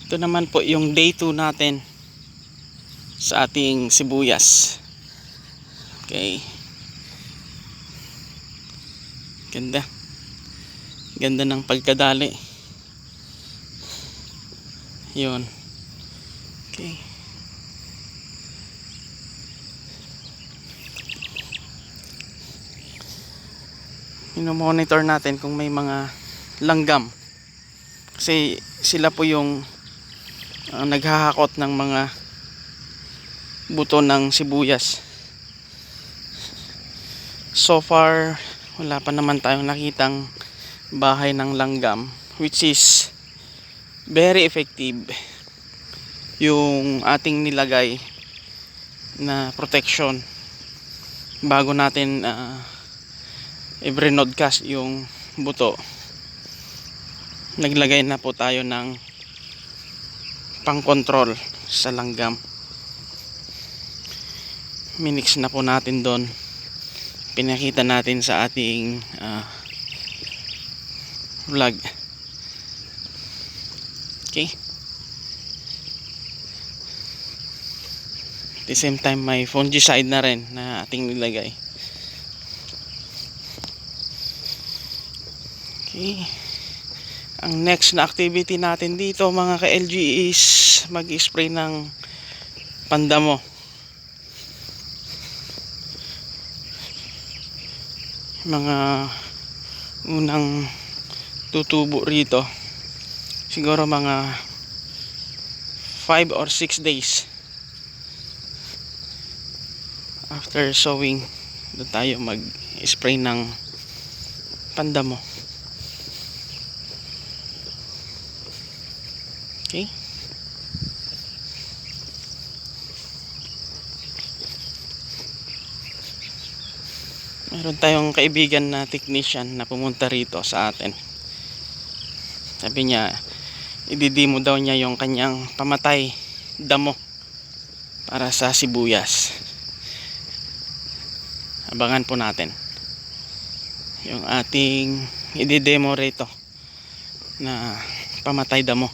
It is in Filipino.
Ito naman po yung day 2 natin sa ating sibuyas. Okay. Ganda. Ganda ng pagkadali. Yun. Okay. Monitor natin kung may mga langgam. Kasi sila po yung naghahakot ng mga buto ng sibuyas. So far wala pa naman tayong nakitang bahay ng langgam, which is very effective yung ating nilagay na protection bago natin i-broadcast yung buto. Naglagay na po tayo ng pang-control sa langgam. Minix na po natin doon. Pinakita natin sa ating vlog. Okay. At the same time may fungicide na rin na ating nilagay. Okay. Ang next na activity natin dito mga ka-LG is mag-spray ng pandamo. Mga unang tutubo rito siguro mga 5 or 6 days after sowing, doon tayo mag-spray ng pandamo. Okay. Meron tayong kaibigan na technician na pumunta rito sa atin. Sabi niya, i-demo daw niya yung kanyang pamatay damo para sa sibuyas. Abangan po natin yung ating i-demo rito na pamatay damo.